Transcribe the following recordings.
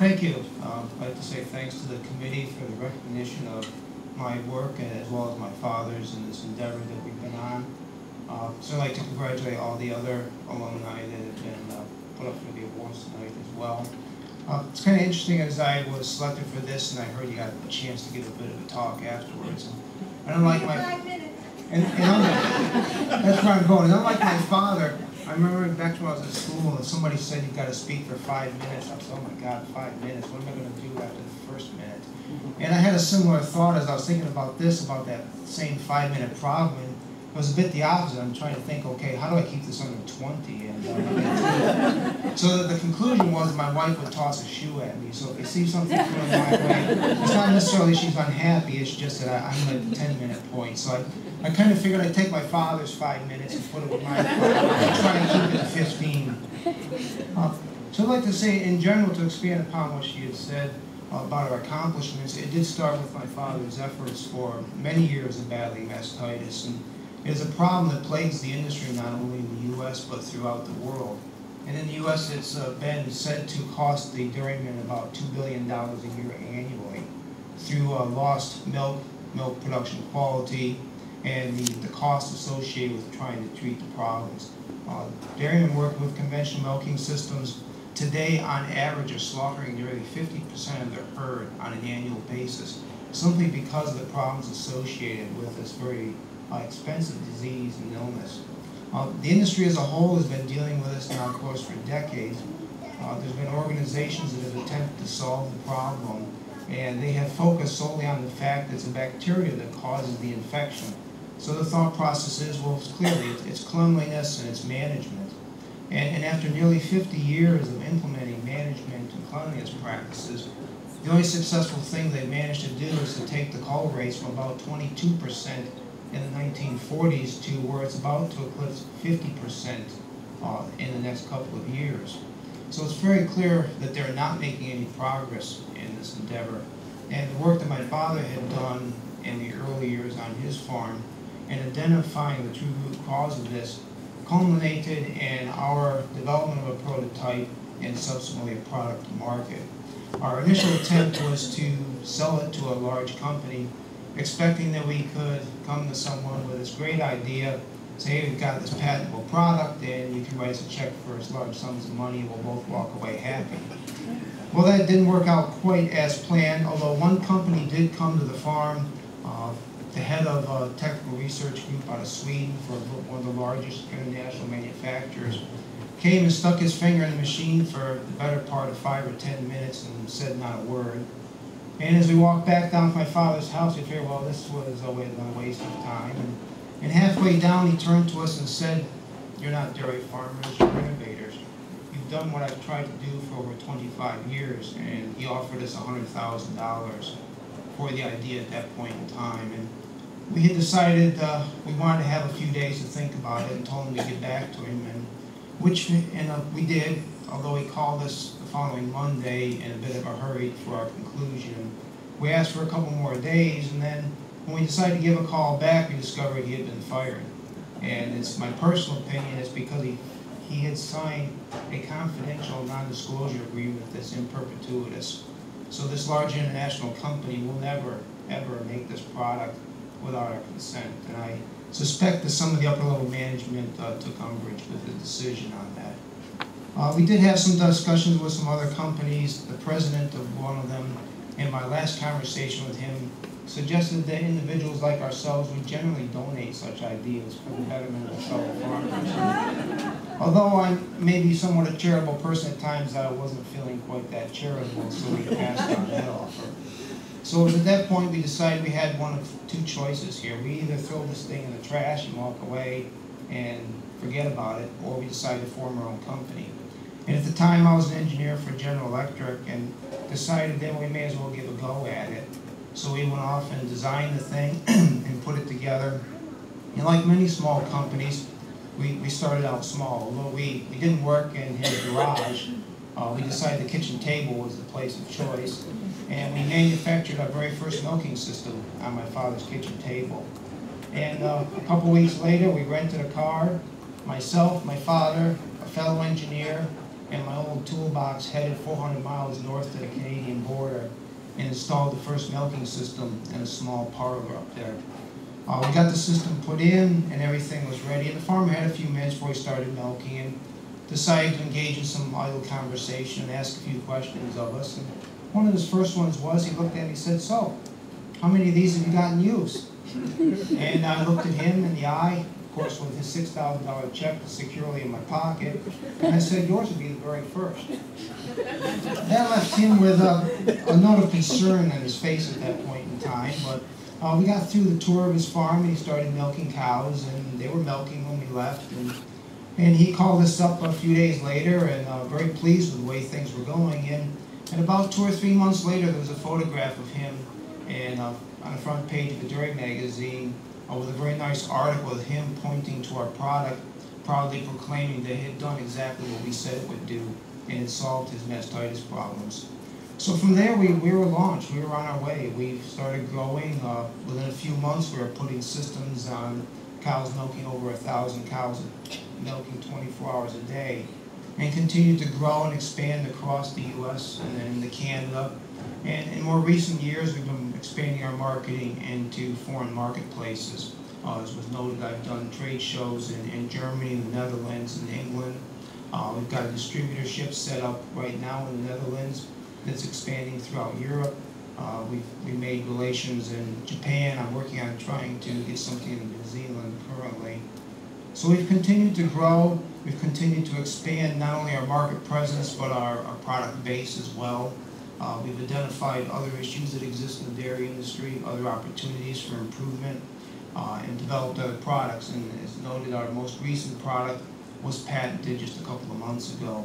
Thank you. I'd like to say thanks to the committee for the recognition of my work as well as my father's in this endeavor that we've been on. So I'd like to congratulate all the other alumni that have been put up for the awards tonight as well. It's kind of interesting as I was selected for this and I heard you got a chance to give a bit of a talk afterwards. And unlike my 5 minutes. That's where I'm going. And unlike my father, I remember back when I was at school and somebody said you've got to speak for 5 minutes. I was, oh my God, 5 minutes. What am I going to do after the first minute? And I had a similar thought as I was thinking about this, about that same 5-minute problem. And it was a bit the opposite. I'm trying to think, okay, how do I keep this under 20? And so the conclusion was my wife would toss a shoe at me. So if you see something coming my way, it's not necessarily she's unhappy. It's just that I'm at the 10-minute point. So I kind of figured I'd take my father's 5 minutes and put it with my 5 and try and keep it to 15. So I'd like to say, in general, to expand upon what she had said about our accomplishments, it did start with my father's efforts for many years of battling mastitis. And it is a problem that plagues the industry not only in the U.S. but throughout the world. And in the U.S. it's been said to cost the dairymen about $2 billion a year annually through lost milk production quality, and the cost associated with trying to treat the problems. Dairymen working with conventional milking systems today on average are slaughtering nearly 50% of their herd on an annual basis, simply because of the problems associated with this very expensive disease and illness. The industry as a whole has been dealing with this now, of course, for decades. There's been organizations that have attempted to solve the problem, and they have focused solely on the fact that it's a bacteria that causes the infection. So the thought process is, well, clearly it's cleanliness and it's management. And after nearly 50 years of implementing management and cleanliness practices, the only successful thing they've managed to do is to take the cull rates from about 22% in the 1940s to where it's about to eclipse 50% in the next couple of years. So it's very clear that they're not making any progress in this endeavor. And the work that my father had done in the early years on his farm and identifying the true root cause of this culminated in our development of a prototype and subsequently a product to market. Our initial attempt was to sell it to a large company, expecting that we could come to someone with this great idea, say, hey, we've got this patentable product and you can write us a check for as large sums of money and we'll both walk away happy. Well, that didn't work out quite as planned, although one company did come to the farm. The head of a technical research group out of Sweden for one of the largest international manufacturers came and stuck his finger in the machine for the better part of 5 or 10 minutes and said not a word. And as we walked back down to my father's house, we figured, well, this was a waste of time. And halfway down, he turned to us and said, you're not dairy farmers, you're innovators. You've done what I've tried to do for over 25 years. And he offered us $100,000 for the idea at that point in time. And we had decided we wanted to have a few days to think about it and told him to get back to him, and we did, although he called us the following Monday in a bit of a hurry for our conclusion. We asked for a couple more days, and then when we decided to give a call back, we discovered he had been fired. And it's my personal opinion, it's because he had signed a confidential non-disclosure agreement that's in perpetuitus. So this large international company will never, ever make this product without our consent. And I suspect that some of the upper-level management took umbrage with the decision on that. We did have some discussions with some other companies. The president of one of them, in my last conversation with him, suggested that individuals like ourselves would generally donate such ideas for the betterment of fellow farmers. Although I'm maybe somewhat a charitable person at times, I wasn't feeling quite that charitable, so we passed on that offer. So at that point, we decided we had one of two choices here. We either throw this thing in the trash and walk away and forget about it, or we decided to form our own company. And at the time, I was an engineer for General Electric and decided then we may as well give a go at it. So we went off and designed the thing and put it together. And like many small companies, we started out small. Although we didn't work in his garage, we decided the kitchen table was the place of choice. And we manufactured our very first milking system on my father's kitchen table. And a couple weeks later, we rented a car, myself, my father, a fellow engineer, and my old little toolbox, headed 400 miles north to the Canadian border, and installed the first milking system in a small parlor up there. We got the system put in, and everything was ready, and the farmer had a few minutes before he started milking, and decided to engage in some idle conversation and ask a few questions of us. And one of his first ones was, he looked at me and said, "So, how many of these have you got in use?" And I looked at him in the eye, of course with his $6,000 check securely in my pocket, and I said, "Yours would be the very first." That left him with a note of concern on his face at that point in time, but we got through the tour of his farm, and he started milking cows, and they were milking when we left. And he called us up a few days later, and very pleased with the way things were going. And about 2 or 3 months later, there was a photograph of him and on the front page of the Dairy magazine with a very nice article of him pointing to our product, proudly proclaiming that it had done exactly what we said it would do, and it solved his mastitis problems. So from there, we were launched. We were on our way. We started growing. Within a few months, we were putting systems on cows milking over 1,000 cows, milking 24 hours a day, and continued to grow and expand across the U.S. and then into Canada. And in more recent years, we've been expanding our marketing into foreign marketplaces. As was noted, I've done trade shows in Germany, the Netherlands, and England. We've got a distributorship set up right now in the Netherlands that's expanding throughout Europe. We've made relations in Japan. I'm working on trying to get something in New Zealand currently. So we've continued to grow. We've continued to expand not only our market presence, but our product base as well. We've identified other issues that exist in the dairy industry, other opportunities for improvement, and developed other products. And as noted, our most recent product was patented just a couple of months ago.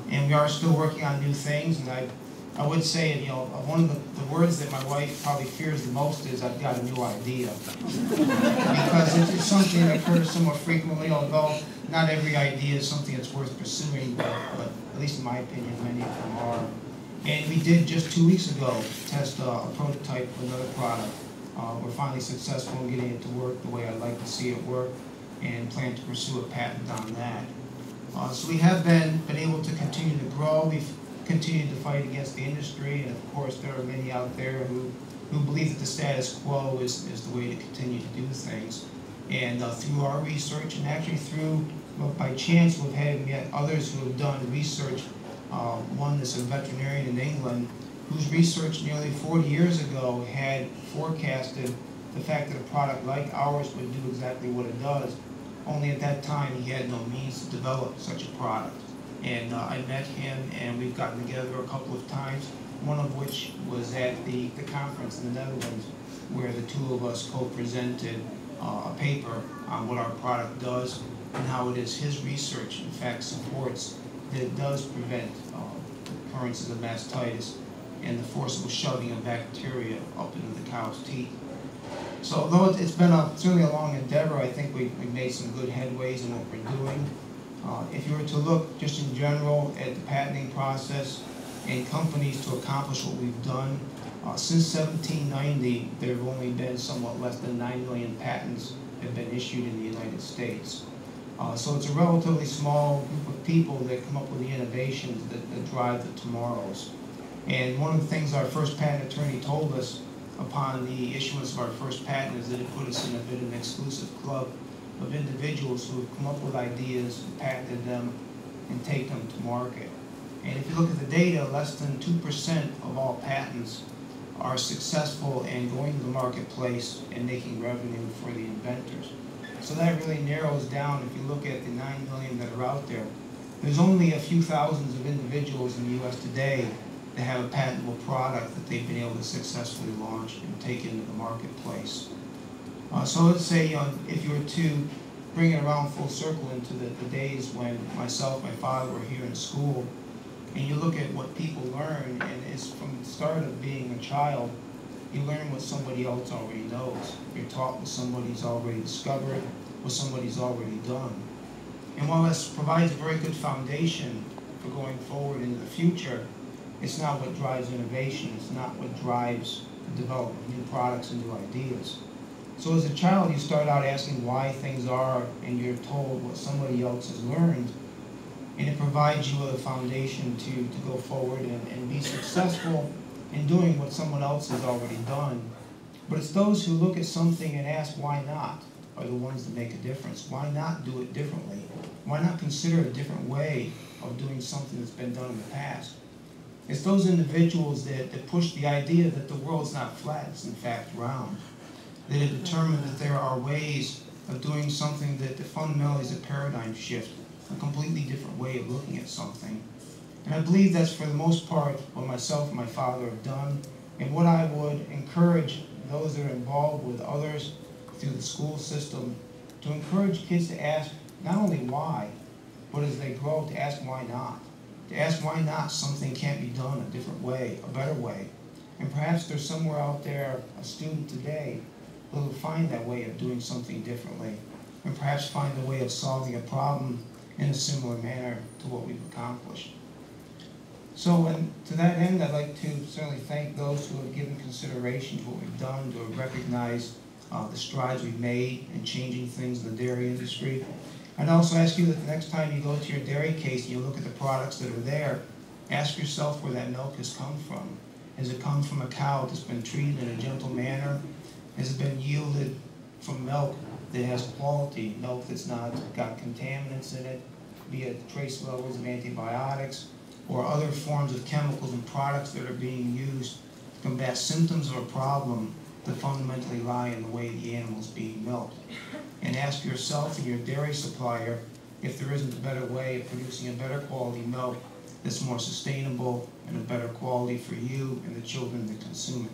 And we are still working on new things, and I would say, you know, one of the words that my wife probably fears the most is, "I've got a new idea." Because it's something that occurs somewhat frequently, although not every idea is something that's worth pursuing, but at least in my opinion, many of them are. And we did just 2 weeks ago test a prototype of another product. We're finally successful in getting it to work the way I'd like to see it work, and plan to pursue a patent on that. So we have been able to continue to grow. We've continued to fight against the industry, and of course there are many out there who believe that the status quo is the way to continue to do things. And through our research, and actually through, well, by chance, we've had yet others who have done research. One is a veterinarian in England whose research nearly 40 years ago had forecasted the fact that a product like ours would do exactly what it does. Only at that time he had no means to develop such a product. And I met him, and we've gotten together a couple of times, one of which was at the conference in the Netherlands, where the two of us co-presented a paper on what our product does and how it is his research, in fact, supports that it does prevent occurrences of mastitis and the forcible shoving of bacteria up into the cow's teeth. So although it's been certainly a long endeavor, I think we've made some good headways in what we're doing. If you were to look just in general at the patenting process and companies to accomplish what we've done, since 1790, there have only been somewhat less than 9 million patents that have been issued in the United States. So it's a relatively small group of people that come up with the innovations that drive the tomorrows. And one of the things our first patent attorney told us upon the issuance of our first patent is that it put us in a bit of an exclusive club of individuals who have come up with ideas, patented them, and take them to market. And if you look at the data, less than 2% of all patents are successful in going to the marketplace and making revenue for the inventors. So that really narrows down. If you look at the 9 million that are out there, there's only a few thousands of individuals in the U.S. today that have a patentable product that they've been able to successfully launch and take into the marketplace. So let's say if you were to bring it around full circle into the days when myself, my father were here in school, and you look at what people learn, and it's from the start of being a child, you learn what somebody else already knows. You're taught what somebody's already discovered, what somebody's already done. And while this provides a very good foundation for going forward into the future, it's not what drives innovation. It's not what drives the development of new products and new ideas. So as a child, you start out asking why things are, and you're told what somebody else has learned. and it provides you with a foundation to go forward and be successful in doing what someone else has already done. But it's those who look at something and ask why not are the ones that make a difference. Why not do it differently? Why not consider a different way of doing something that's been done in the past? It's those individuals that push the idea that the world's not flat, it's in fact round. That have determined that there are ways of doing something that fundamentally is a paradigm shift, a completely different way of looking at something. And I believe that's for the most part what myself and my father have done, and what I would encourage those that are involved with others through the school system to encourage kids to ask not only why, but as they grow to ask why not. To ask why not something can't be done a different way, a better way. And perhaps there's somewhere out there, a student today, who will find that way of doing something differently, and perhaps find a way of solving a problem in a similar manner to what we've accomplished. So to that end, I'd like to certainly thank those who have given consideration to what we've done, to have recognized the strides we've made in changing things in the dairy industry. I'd also ask you that the next time you go to your dairy case and you look at the products that are there, ask yourself where that milk has come from. Has it come from a cow that's been treated in a gentle manner? Has it been yielded from milk that has quality, milk that's not got contaminants in it, be it trace levels of antibiotics or other forms of chemicals and products that are being used to combat symptoms of a problem that fundamentally lie in the way the animal is being milked? And ask yourself and your dairy supplier if there isn't a better way of producing a better quality milk that's more sustainable and a better quality for you and the children that consume it.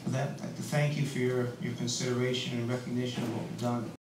With that, I'd like to thank you for your consideration and recognition of what we've done.